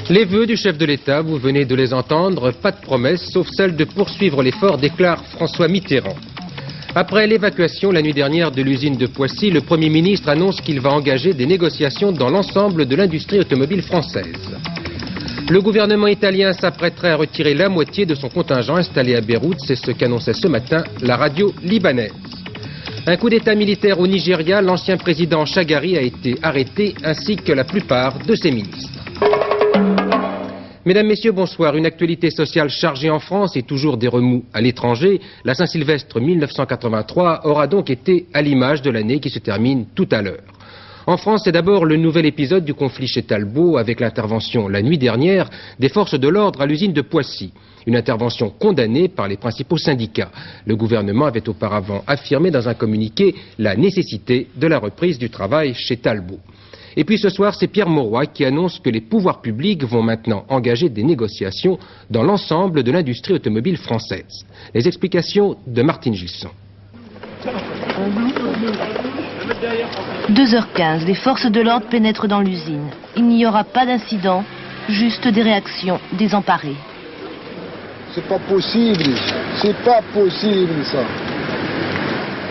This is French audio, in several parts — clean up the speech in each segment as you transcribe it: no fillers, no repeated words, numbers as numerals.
Les vœux du chef de l'État, vous venez de les entendre, pas de promesse, sauf celle de poursuivre l'effort, déclare François Mitterrand. Après l'évacuation la nuit dernière de l'usine de Poissy, le Premier ministre annonce qu'il va engager des négociations dans l'ensemble de l'industrie automobile française. Le gouvernement italien s'apprêterait à retirer la moitié de son contingent installé à Beyrouth, c'est ce qu'annonçait ce matin la radio libanaise. Un coup d'état militaire au Nigeria, l'ancien président Shagari a été arrêté ainsi que la plupart de ses ministres. Mesdames, Messieurs, bonsoir. Une actualité sociale chargée en France et toujours des remous à l'étranger. La Saint-Sylvestre 1983 aura donc été à l'image de l'année qui se termine tout à l'heure. En France, c'est d'abord le nouvel épisode du conflit chez Talbot avec l'intervention la nuit dernière des forces de l'ordre à l'usine de Poissy. Une intervention condamnée par les principaux syndicats. Le gouvernement avait auparavant affirmé dans un communiqué la nécessité de la reprise du travail chez Talbot. Et puis ce soir, c'est Pierre Mauroy qui annonce que les pouvoirs publics vont maintenant engager des négociations dans l'ensemble de l'industrie automobile française. Les explications de Martine Gilson. 2h15, les forces de l'ordre pénètrent dans l'usine. Il n'y aura pas d'incident, juste des réactions désemparées. C'est pas possible ça.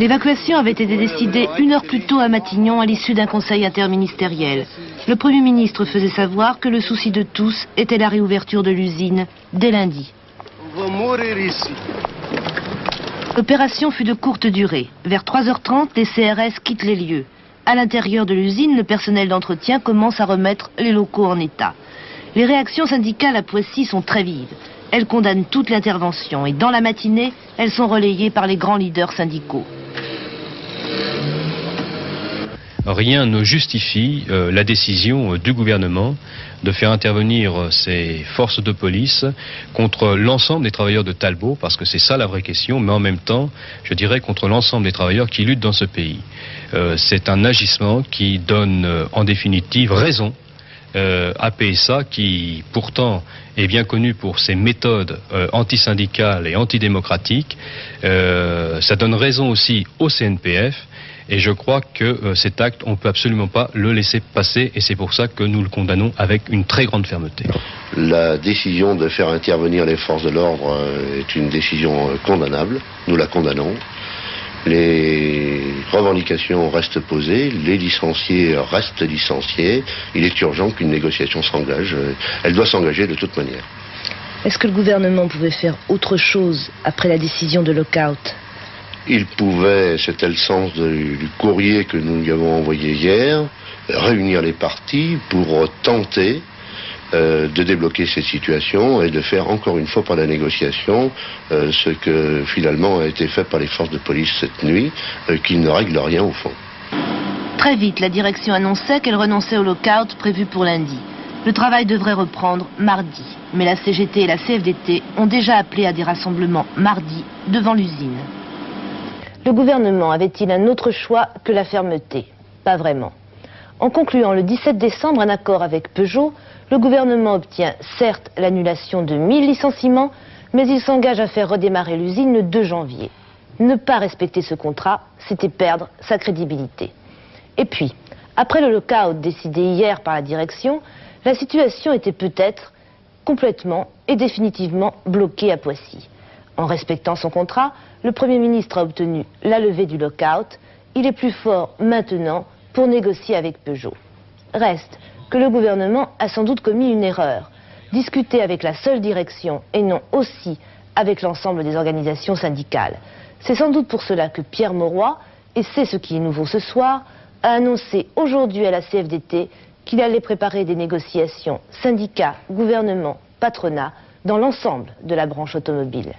L'évacuation avait été décidée 1 heure plus tôt à Matignon à l'issue d'un conseil interministériel. Le Premier ministre faisait savoir que le souci de tous était la réouverture de l'usine dès lundi. On va mourir ici. L'opération fut de courte durée. Vers 3h30, les CRS quittent les lieux. À l'intérieur de l'usine, le personnel d'entretien commence à remettre les locaux en état. Les réactions syndicales à Poissy sont très vives. Elles condamnent toute l'intervention et dans la matinée, elles sont relayées par les grands leaders syndicaux. Rien ne justifie la décision du gouvernement de faire intervenir ces forces de police contre l'ensemble des travailleurs de Talbot, parce que c'est ça la vraie question, mais en même temps, je dirais, contre l'ensemble des travailleurs qui luttent dans ce pays. C'est un agissement qui donne en définitive raison à PSA, qui pourtant est bien connu pour ses méthodes antisyndicales et antidémocratiques. Ça donne raison aussi au CNPF. Et je crois que cet acte, on ne peut absolument pas le laisser passer, et c'est pour ça que nous le condamnons avec une très grande fermeté. La décision de faire intervenir les forces de l'ordre est une décision condamnable. Nous la condamnons. Les revendications restent posées, les licenciés restent licenciés. Il est urgent qu'une négociation s'engage. Elle doit s'engager de toute manière. Est-ce que le gouvernement pouvait faire autre chose après la décision de lock-out ? Il pouvait, c'était le sens du courrier que nous lui avons envoyé hier, réunir les partis pour tenter de débloquer cette situation et de faire encore une fois par la négociation ce que finalement a été fait par les forces de police cette nuit, qui ne règle rien au fond. Très vite, la direction annonçait qu'elle renonçait au lock-out prévu pour lundi. Le travail devrait reprendre mardi, mais la CGT et la CFDT ont déjà appelé à des rassemblements mardi devant l'usine. Le gouvernement avait-il un autre choix que la fermeté? Pas vraiment. En concluant le 17 décembre un accord avec Peugeot, le gouvernement obtient certes l'annulation de 1000 licenciements, mais il s'engage à faire redémarrer l'usine le 2 janvier. Ne pas respecter ce contrat, c'était perdre sa crédibilité. Et puis, après le lock-out décidé hier par la direction, la situation était peut-être complètement et définitivement bloquée à Poissy. En respectant son contrat, le Premier ministre a obtenu la levée du lock-out. Il est plus fort maintenant pour négocier avec Peugeot. Reste que le gouvernement a sans doute commis une erreur. Discuter avec la seule direction et non aussi avec l'ensemble des organisations syndicales. C'est sans doute pour cela que Pierre Mauroy, et c'est ce qui est nouveau ce soir, a annoncé aujourd'hui à la CFDT qu'il allait préparer des négociations syndicats, gouvernement, patronat dans l'ensemble de la branche automobile.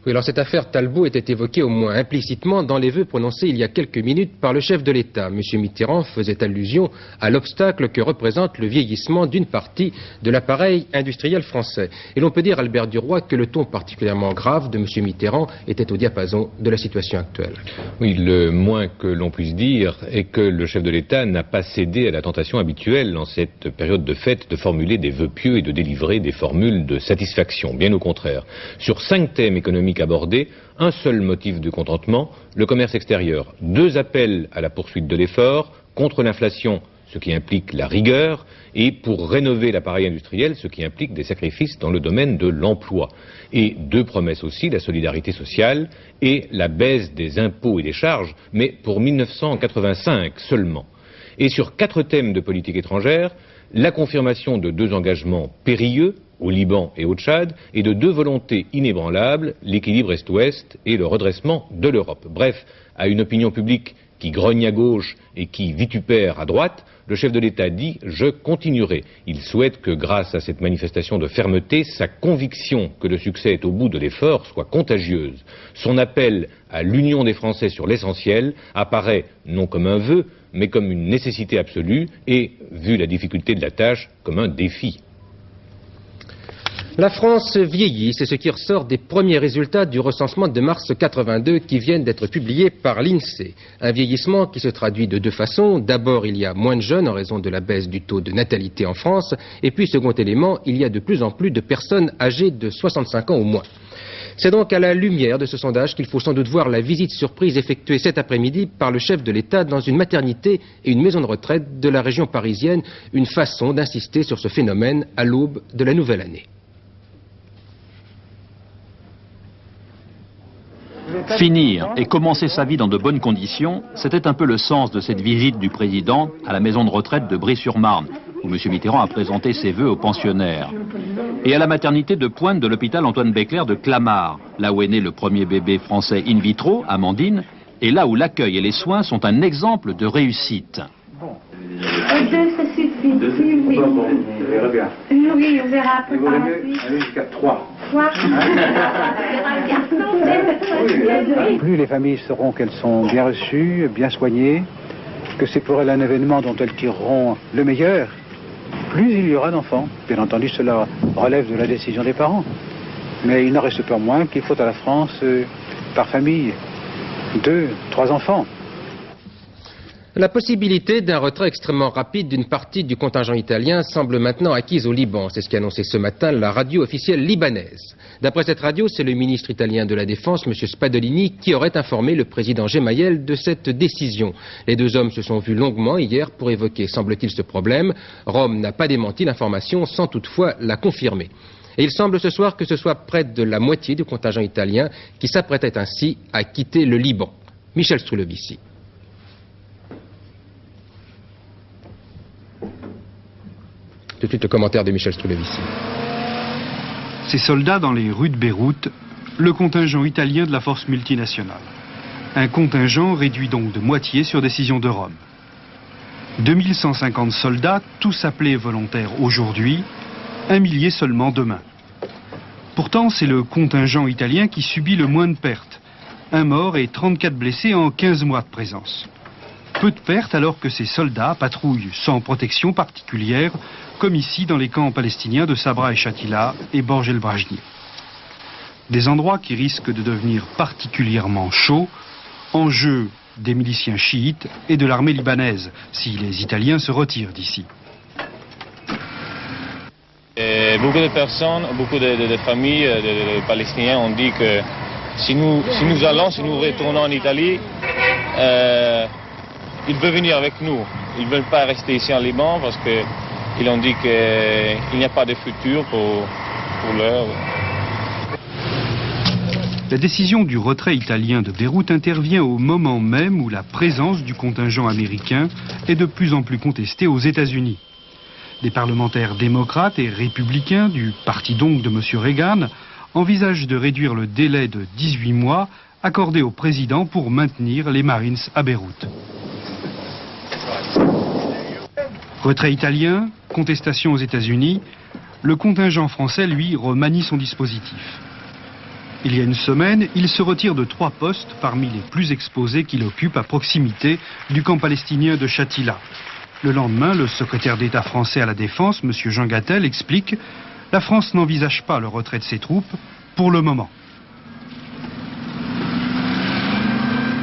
Oui, alors cette affaire Talbot était évoquée au moins implicitement dans les vœux prononcés il y a quelques minutes par le chef de l'État. M. Mitterrand faisait allusion à l'obstacle que représente le vieillissement d'une partie de l'appareil industriel français. Et l'on peut dire, Albert Duroy, que le ton particulièrement grave de M. Mitterrand était au diapason de la situation actuelle. Oui, le moins que l'on puisse dire est que le chef de l'État n'a pas cédé à la tentation habituelle en cette période de fête de formuler des vœux pieux et de délivrer des formules de satisfaction. Bien au contraire. Sur 5 thèmes économiques abordés, un seul motif de contentement, le commerce extérieur. 2 appels à la poursuite de l'effort, contre l'inflation, ce qui implique la rigueur, et pour rénover l'appareil industriel, ce qui implique des sacrifices dans le domaine de l'emploi. Et deux promesses aussi, la solidarité sociale et la baisse des impôts et des charges, mais pour 1985 seulement. Et sur 4 thèmes de politique étrangère, la confirmation de 2 engagements périlleux, au Liban et au Tchad, et de 2 volontés inébranlables, l'équilibre Est-Ouest et le redressement de l'Europe. Bref, à une opinion publique qui grogne à gauche et qui vitupère à droite, le chef de l'État dit « je continuerai ». Il souhaite que grâce à cette manifestation de fermeté, sa conviction que le succès est au bout de l'effort soit contagieuse. Son appel à l'union des Français sur l'essentiel apparaît non comme un vœu, mais comme une nécessité absolue et, vu la difficulté de la tâche, comme un défi. La France vieillit, c'est ce qui ressort des premiers résultats du recensement de mars 82 qui viennent d'être publiés par l'INSEE. Un vieillissement qui se traduit de 2 façons. D'abord, il y a moins de jeunes en raison de la baisse du taux de natalité en France. Et puis, second élément, il y a de plus en plus de personnes âgées de 65 ans ou moins. C'est donc à la lumière de ce sondage qu'il faut sans doute voir la visite surprise effectuée cet après-midi par le chef de l'État dans une maternité et une maison de retraite de la région parisienne, une façon d'insister sur ce phénomène à l'aube de la nouvelle année. Finir et commencer sa vie dans de bonnes conditions, c'était un peu le sens de cette visite du président à la maison de retraite de Bry-sur-Marne, où M. Mitterrand a présenté ses vœux aux pensionnaires. Et à la maternité de pointe de l'hôpital Antoine Becler de Clamart, là où est né le premier bébé français in vitro, Amandine, et là où l'accueil et les soins sont un exemple de réussite. 2, ça suffit. Oui, on verra bien. Oui, on verra après par la suite. Aller jusqu'à 3. 3. Plus les familles sauront qu'elles sont bien reçues, bien soignées, que c'est pour elles un événement dont elles tireront le meilleur, plus il y aura d'enfants. Bien entendu, cela relève de la décision des parents. Mais il n'en reste pas moins qu'il faut à la France, par famille, 2, 3 enfants. La possibilité d'un retrait extrêmement rapide d'une partie du contingent italien semble maintenant acquise au Liban. C'est ce qu'a annoncé ce matin la radio officielle libanaise. D'après cette radio, c'est le ministre italien de la Défense, M. Spadolini, qui aurait informé le président Gemayel de cette décision. Les 2 hommes se sont vus longuement hier pour évoquer, semble-t-il, ce problème. Rome n'a pas démenti l'information sans toutefois la confirmer. Et il semble ce soir que ce soit près de la moitié du contingent italien qui s'apprêtait ainsi à quitter le Liban. Michel Stroulovici. Tout de suite le commentaire de Michel Stroulovici. Ces soldats dans les rues de Beyrouth, le contingent italien de la force multinationale. Un contingent réduit donc de moitié sur décision de Rome. 2150 soldats, tous appelés volontaires aujourd'hui, 1 millier seulement demain. Pourtant, c'est le contingent italien qui subit le moins de pertes. 1 mort et 34 blessés en 15 mois de présence. Peu de pertes alors que ces soldats patrouillent sans protection particulière, comme ici dans les camps palestiniens de Sabra et Shatila et Borj el-Brajni. Des endroits qui risquent de devenir particulièrement chauds, en jeu des miliciens chiites et de l'armée libanaise, si les Italiens se retirent d'ici. Beaucoup de personnes, beaucoup de familles de Palestiniens ont dit que si nous retournons en Italie, ils veulent venir avec nous. Ils ne veulent pas rester ici en Liban parce qu'ils ont dit qu'il n'y a pas de futur pour l'heure. La décision du retrait italien de Beyrouth intervient au moment même où la présence du contingent américain est de plus en plus contestée aux États-Unis. Des parlementaires démocrates et républicains, du parti donc de M. Reagan, envisagent de réduire le délai de 18 mois accordé au président pour maintenir les Marines à Beyrouth. Retrait italien, contestation aux États-Unis, le contingent français, lui, remanie son dispositif. Il y a une semaine, il se retire de 3 postes parmi les plus exposés qu'il occupe à proximité du camp palestinien de Shatila. Le lendemain, le secrétaire d'État français à la Défense, M. Jean Gattel, explique « La France n'envisage pas le retrait de ses troupes pour le moment ».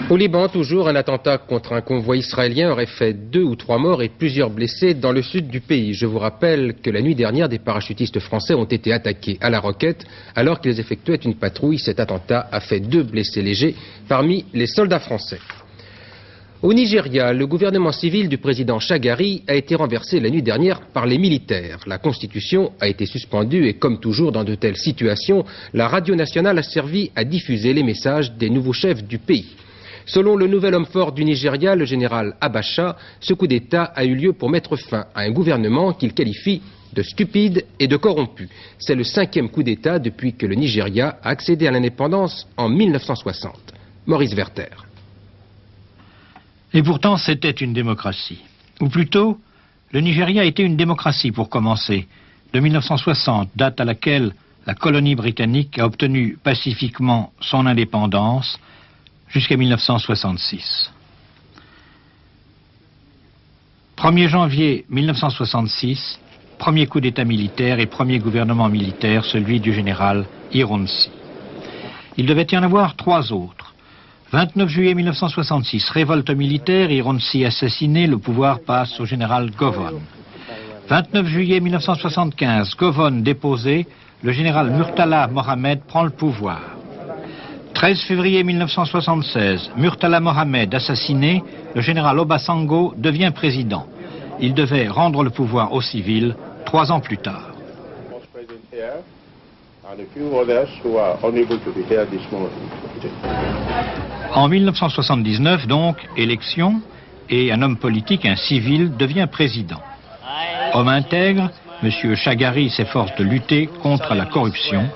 Au Liban, toujours, un attentat contre un convoi israélien aurait fait 2 ou 3 morts et plusieurs blessés dans le sud du pays. Je vous rappelle que la nuit dernière, des parachutistes français ont été attaqués à la roquette alors qu'ils effectuaient une patrouille. Cet attentat a fait 2 blessés légers parmi les soldats français. Au Nigeria, le gouvernement civil du président Shagari a été renversé la nuit dernière par les militaires. La constitution a été suspendue et comme toujours dans de telles situations, la radio nationale a servi à diffuser les messages des nouveaux chefs du pays. Selon le nouvel homme fort du Nigeria, le général Abacha, ce coup d'État a eu lieu pour mettre fin à un gouvernement qu'il qualifie de stupide et de corrompu. C'est le 5e coup d'État depuis que le Nigeria a accédé à l'indépendance en 1960. Maurice Werther. Et pourtant, c'était une démocratie. Ou plutôt, le Nigeria était une démocratie pour commencer, de 1960, date à laquelle la colonie britannique a obtenu pacifiquement son indépendance, jusqu'à 1966. 1er janvier 1966, premier coup d'État militaire et premier gouvernement militaire, celui du général Ironsi. Il devait y en avoir 3 autres. 29 juillet 1966, révolte militaire, Ironsi assassiné, le pouvoir passe au général Govon. 29 juillet 1975, Govon déposé, le général Murtala Mohamed prend le pouvoir. 13 février 1976, Murtala Mohamed assassiné, le général Obasanjo devient président. Il devait rendre le pouvoir aux civils 3 ans plus tard. En 1979, donc, élection, et un homme politique, un civil, devient président. Homme intègre, M. Shagari s'efforce de lutter contre la corruption.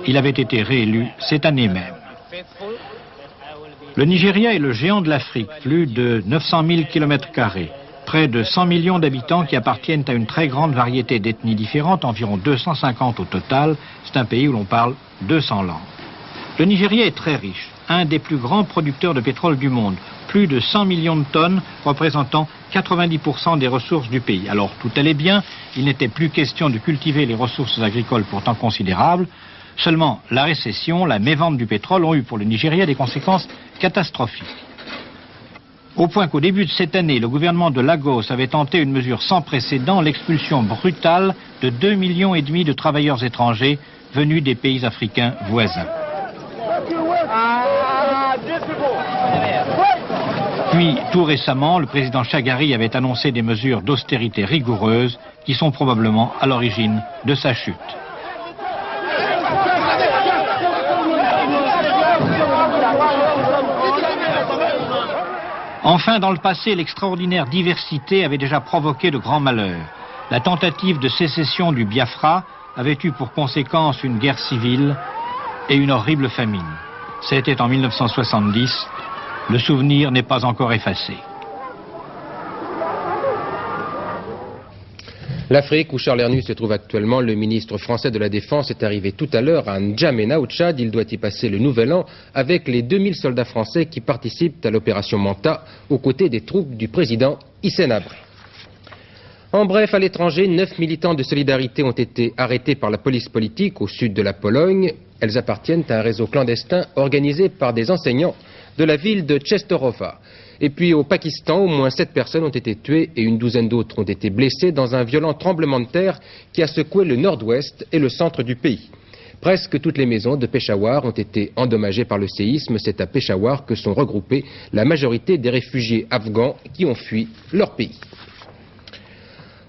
Il avait été réélu cette année même. Le Nigeria est le géant de l'Afrique, plus de 900 000 km², près de 100 millions d'habitants qui appartiennent à une très grande variété d'ethnies différentes, environ 250 au total. C'est un pays où l'on parle 200 langues. Le Nigeria est très riche, un des plus grands producteurs de pétrole du monde, plus de 100 millions de tonnes, représentant 90% des ressources du pays. Alors tout allait bien, il n'était plus question de cultiver les ressources agricoles pourtant considérables. Seulement, la récession, la mévente du pétrole ont eu pour le Nigeria des conséquences catastrophiques. Au point qu'au début de cette année, le gouvernement de Lagos avait tenté une mesure sans précédent, l'expulsion brutale de 2,5 millions de travailleurs étrangers venus des pays africains voisins. Puis, tout récemment, le président Shagari avait annoncé des mesures d'austérité rigoureuses qui sont probablement à l'origine de sa chute. Enfin, dans le passé, l'extraordinaire diversité avait déjà provoqué de grands malheurs. La tentative de sécession du Biafra avait eu pour conséquence une guerre civile et une horrible famine. C'était en 1970. Le souvenir n'est pas encore effacé. L'Afrique, où Charles Hernu se trouve actuellement, le ministre français de la Défense est arrivé tout à l'heure à N'Djamena, au Tchad. Il doit y passer le nouvel an avec les 2000 soldats français qui participent à l'opération Manta aux côtés des troupes du président Hissène Habré. En bref, à l'étranger, 9 militants de solidarité ont été arrêtés par la police politique au sud de la Pologne. Elles appartiennent à un réseau clandestin organisé par des enseignants de la ville de Częstochowa. Et puis au Pakistan, au moins 7 personnes ont été tuées et une douzaine d'autres ont été blessées dans un violent tremblement de terre qui a secoué le nord-ouest et le centre du pays. Presque toutes les maisons de Peshawar ont été endommagées par le séisme. C'est à Peshawar que sont regroupés la majorité des réfugiés afghans qui ont fui leur pays.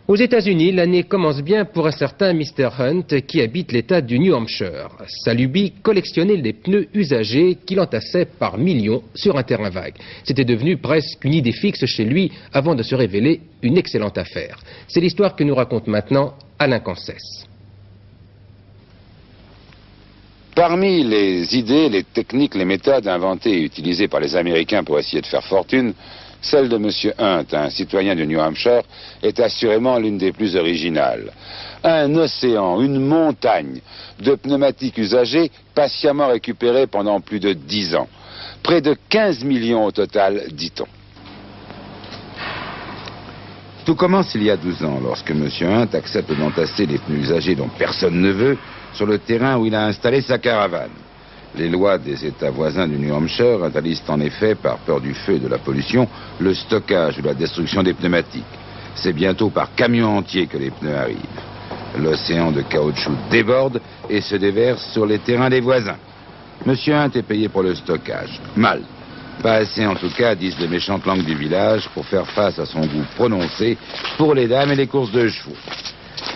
Aux États-Unis, l'année commence bien pour un certain Mr. Hunt qui habite l'État du New Hampshire. Sa lubie, collectionner les pneus usagés qu'il entassait par millions sur un terrain vague. C'était devenu presque une idée fixe chez lui avant de se révéler une excellente affaire. C'est l'histoire que nous raconte maintenant Alain Cancès. Parmi les idées, les techniques, les méthodes inventées et utilisées par les Américains pour essayer de faire fortune, celle de M. Hunt, un citoyen du New Hampshire, est assurément l'une des plus originales. Un océan, une montagne de pneumatiques usagés patiemment récupérés pendant plus de 10 ans. Près de 15 millions au total, dit-on. Tout commence il y a 12 ans, lorsque M. Hunt accepte d'entasser les pneus usagés dont personne ne veut sur le terrain où il a installé sa caravane. Les lois des États voisins du New Hampshire interdisent en effet, par peur du feu et de la pollution, le stockage ou la destruction des pneumatiques. C'est bientôt par camion entier que les pneus arrivent. L'océan de caoutchouc déborde et se déverse sur les terrains des voisins. Monsieur Hunt est payé pour le stockage. Mal. Pas assez en tout cas, disent les méchantes langues du village, pour faire face à son goût prononcé pour les dames et les courses de chevaux.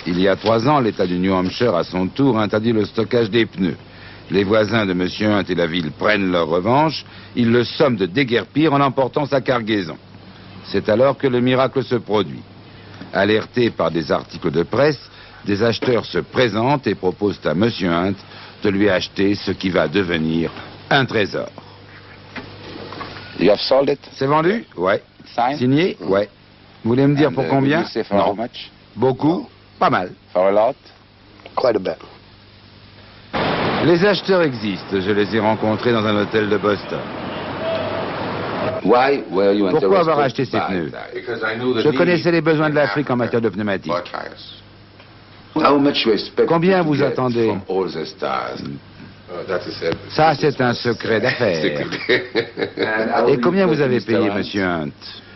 Il y a 3 ans, l'État du New Hampshire, à son tour, interdit le stockage des pneus. Les voisins de M. Hunt et la ville prennent leur revanche. Ils le somment de déguerpir en emportant sa cargaison. C'est alors que le miracle se produit. Alertés par des articles de presse, des acheteurs se présentent et proposent à M. Hunt de lui acheter ce qui va devenir un trésor. C'est vendu? Ouais. Signé? Ouais. Vous voulez me dire pour combien? Non. Beaucoup? Pas mal. Quite a bit. Les acheteurs existent. Je les ai rencontrés dans un hôtel de Boston. Pourquoi avoir acheté ces pneus? Je connaissais les besoins de l'Afrique en matière de pneumatiques. Combien vous attendez? Ça, c'est un secret d'affaires. Et combien vous avez payé, Monsieur Hunt?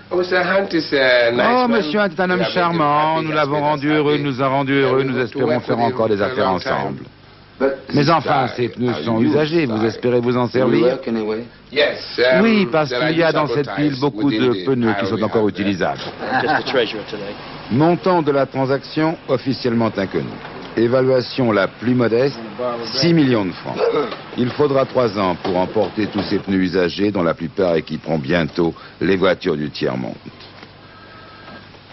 Oh, Monsieur Hunt est un homme charmant. Nous l'avons rendu heureux, il nous a rendu heureux. Nous espérons faire encore des affaires ensemble. Mais enfin, ces pneus sont usagés. Vous espérez vous en servir? Oui, parce qu'il y a dans cette pile beaucoup de pneus qui sont encore utilisables. Montant de la transaction officiellement inconnu. Évaluation la plus modeste, 6 millions de francs. Il faudra 3 ans pour emporter tous ces pneus usagés, dont la plupart équiperont bientôt les voitures du tiers-monde.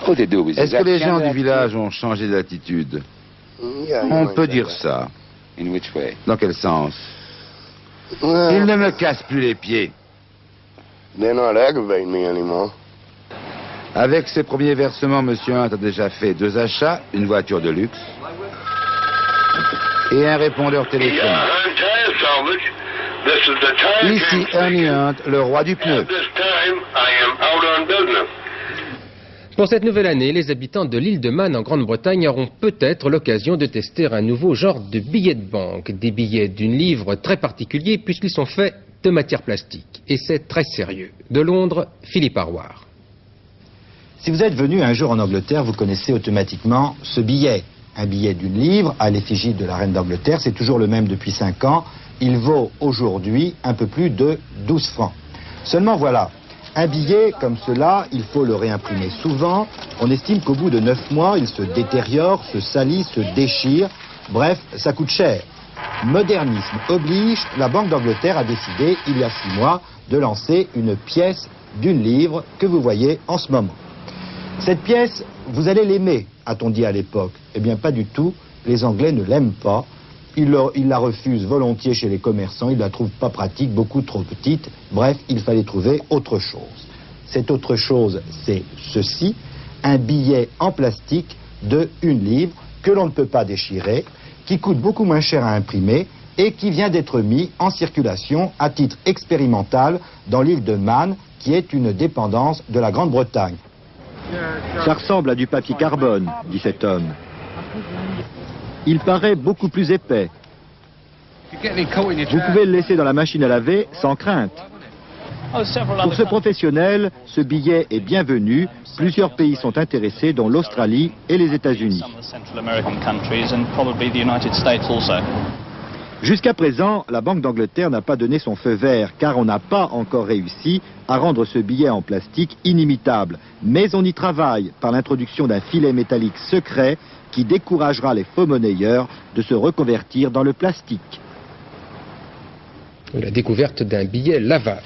Est-ce que les gens du village ont changé d'attitude? On peut dire ça. Dans quel sens? Ils ne me cassent plus les pieds. Avec ses premiers versements, M. Hunt a déjà fait 2 achats, une voiture de luxe et un répondeur téléphonique. Ici Ernie Hunt, le roi du pneu. Pour cette nouvelle année, les habitants de l'île de Man en Grande-Bretagne auront peut-être l'occasion de tester un nouveau genre de billets de banque. Des billets d'une livre très particuliers puisqu'ils sont faits de matière plastique. Et c'est très sérieux. De Londres, Philippe Arroir. Si vous êtes venu un jour en Angleterre, vous connaissez automatiquement ce billet. Un billet d'une livre à l'effigie de la reine d'Angleterre. C'est toujours le même depuis 5 ans. Il vaut aujourd'hui un peu plus de 12 francs. Seulement voilà, un billet comme cela, il faut le réimprimer souvent. On estime qu'au bout de 9 mois, il se détériore, se salit, se déchire. Bref, ça coûte cher. Modernisme oblige, la Banque d'Angleterre a décidé, il y a 6 mois, de lancer une pièce d'une livre que vous voyez en ce moment. Cette pièce, vous allez l'aimer, a-t-on dit à l'époque. Eh bien, pas du tout. Les Anglais ne l'aiment pas. Ils la refusent volontiers chez les commerçants. Ils ne la trouvent pas pratique, beaucoup trop petite. Bref, il fallait trouver autre chose. Cette autre chose, c'est ceci, un billet en plastique de 1 livre que l'on ne peut pas déchirer, qui coûte beaucoup moins cher à imprimer et qui vient d'être mis en circulation à titre expérimental dans l'île de Man, qui est une dépendance de la Grande-Bretagne. Ça ressemble à du papier carbone, dit cet homme. Il paraît beaucoup plus épais. Vous pouvez le laisser dans la machine à laver sans crainte. Pour ce professionnel, ce billet est bienvenu. Plusieurs pays sont intéressés, dont l'Australie et les États-Unis. Jusqu'à présent, la Banque d'Angleterre n'a pas donné son feu vert, car on n'a pas encore réussi à rendre ce billet en plastique inimitable. Mais on y travaille par l'introduction d'un filet métallique secret qui découragera les faux monnayeurs de se reconvertir dans le plastique. La découverte d'un billet lavable.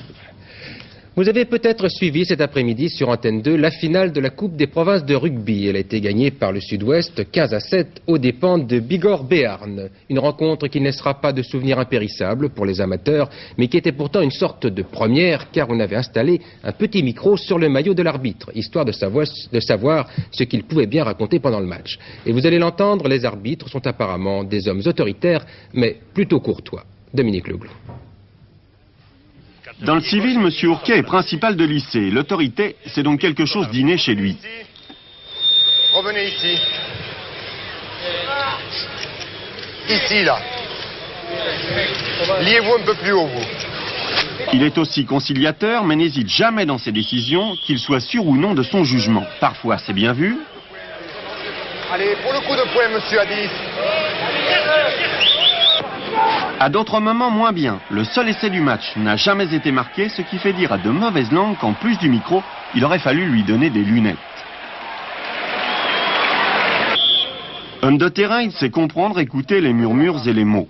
Vous avez peut-être suivi cet après-midi sur Antenne 2 la finale de la Coupe des provinces de rugby. Elle a été gagnée par le Sud-Ouest 15-7 aux dépens de Bigorre Béarn. Une rencontre qui ne laissera pas de souvenirs impérissables pour les amateurs, mais qui était pourtant une sorte de première, car on avait installé un petit micro sur le maillot de l'arbitre, histoire de savoir ce qu'il pouvait bien raconter pendant le match. Et vous allez l'entendre, les arbitres sont apparemment des hommes autoritaires, mais plutôt courtois. Dominique Leglou. Dans le civil, M. Ourquet est principal de lycée. L'autorité, c'est donc quelque chose d'inné chez lui. Revenez ici. Ici, là. Liez-vous un peu plus haut, vous. Il est aussi conciliateur, mais n'hésite jamais dans ses décisions, qu'il soit sûr ou non de son jugement. Parfois, c'est bien vu. Allez, pour le coup de poing, monsieur Hadis. À d'autres moments, moins bien. Le seul essai du match n'a jamais été marqué, ce qui fait dire à de mauvaises langues qu'en plus du micro, il aurait fallu lui donner des lunettes. Homme de terrain, il sait comprendre, écouter les murmures et les mots.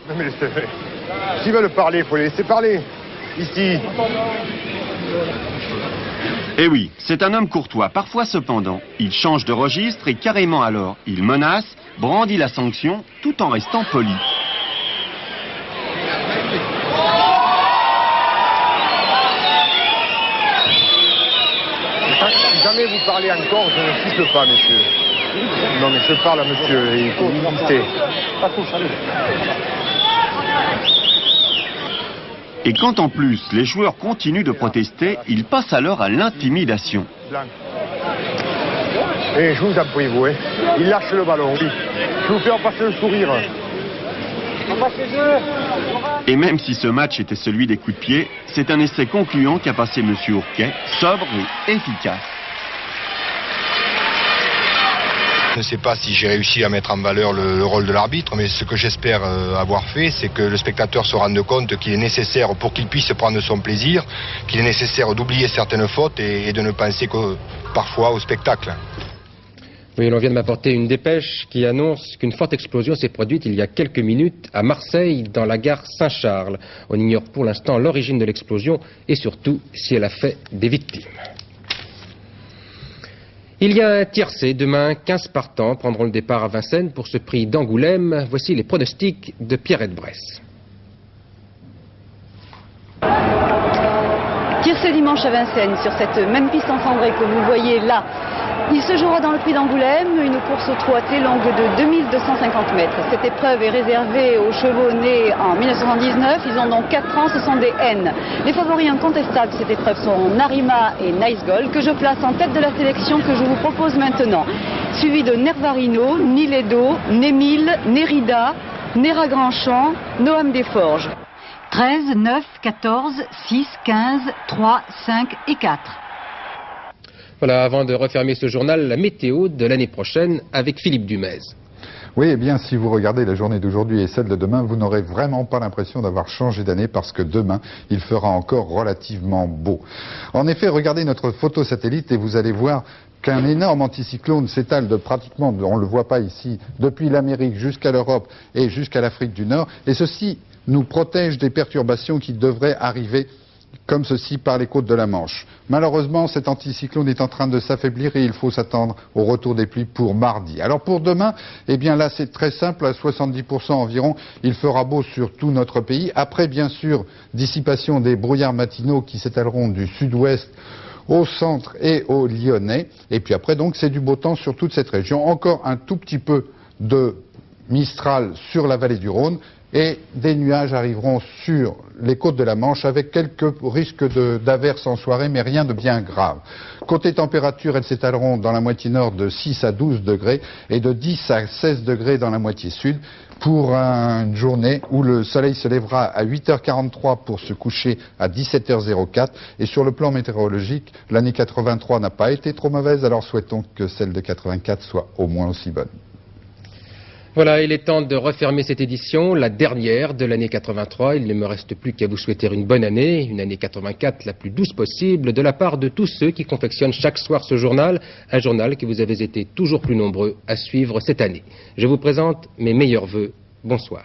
Non mais s'ils veulent parler, il faut les laisser parler. Ici. Eh oui, c'est un homme courtois. Parfois cependant, il change de registre et carrément alors, il menace, brandit la sanction, tout en restant poli. Si jamais vous parlez encore, je ne siffle pas, monsieur. Non mais je parle à monsieur et il faut m'imiter. Et quand en plus les joueurs continuent de protester, ils passent alors à l'intimidation. Et je vous en prie, vous, hein. Il lâche le ballon, oui. Je vous fais en passer le sourire. Et même si ce match était celui des coups de pied, c'est un essai concluant qu'a passé M. Ourquet, sobre et efficace. Je ne sais pas si j'ai réussi à mettre en valeur le rôle de l'arbitre, mais ce que j'espère avoir fait, c'est que le spectateur se rende compte qu'il est nécessaire, pour qu'il puisse prendre son plaisir, qu'il est nécessaire d'oublier certaines fautes et de ne penser que parfois au spectacle. Oui, l'on vient de m'apporter une dépêche qui annonce qu'une forte explosion s'est produite il y a quelques minutes à Marseille, dans la gare Saint-Charles. On ignore pour l'instant l'origine de l'explosion et surtout si elle a fait des victimes. Il y a un tiercé. Demain, 15 partants prendront le départ à Vincennes pour ce prix d'Angoulême. Voici les pronostics de Pierrette Bresse. Tiercé dimanche à Vincennes, sur cette même piste encendrée que vous voyez là. Il se jouera dans le prix d'Angoulême, une course au trot attelé longue de 2250 mètres. Cette épreuve est réservée aux chevaux nés en 1979. Ils ont donc 4 ans, ce sont des N. Les favoris incontestables de cette épreuve sont Narima et Nice Gold, que je place en tête de la sélection que je vous propose maintenant. Suivi de Nervarino, Niledo, Némile, Nérida, Néra Grandchamp, Noam Desforges. 13, 9, 14, 6, 15, 3, 5 et 4. Voilà, avant de refermer ce journal, la météo de l'année prochaine avec Philippe Dumez. Oui, eh bien, si vous regardez la journée d'aujourd'hui et celle de demain, vous n'aurez vraiment pas l'impression d'avoir changé d'année parce que demain, il fera encore relativement beau. En effet, regardez notre photo satellite et vous allez voir qu'un énorme anticyclone s'étale de pratiquement, on ne le voit pas ici, depuis l'Amérique jusqu'à l'Europe et jusqu'à l'Afrique du Nord. Et ceci nous protège des perturbations qui devraient arriver comme ceci par les côtes de la Manche. Malheureusement, cet anticyclone est en train de s'affaiblir et il faut s'attendre au retour des pluies pour mardi. Alors pour demain, eh bien là c'est très simple, à 70% environ, il fera beau sur tout notre pays. Après bien sûr, dissipation des brouillards matinaux qui s'étaleront du sud-ouest au centre et au Lyonnais. Et puis après donc c'est du beau temps sur toute cette région. Encore un tout petit peu de Mistral sur la vallée du Rhône. Et des nuages arriveront sur les côtes de la Manche avec quelques risques d'averses en soirée, mais rien de bien grave. Côté température, elles s'étaleront dans la moitié nord de 6 à 12 degrés et de 10 à 16 degrés dans la moitié sud pour une journée où le soleil se lèvera à 8h43 pour se coucher à 17h04. Et sur le plan météorologique, l'année 83 n'a pas été trop mauvaise, alors souhaitons que celle de 84 soit au moins aussi bonne. Voilà, il est temps de refermer cette édition, la dernière de l'année 83. Il ne me reste plus qu'à vous souhaiter une bonne année, une année 84 la plus douce possible, de la part de tous ceux qui confectionnent chaque soir ce journal, un journal que vous avez été toujours plus nombreux à suivre cette année. Je vous présente mes meilleurs vœux. Bonsoir.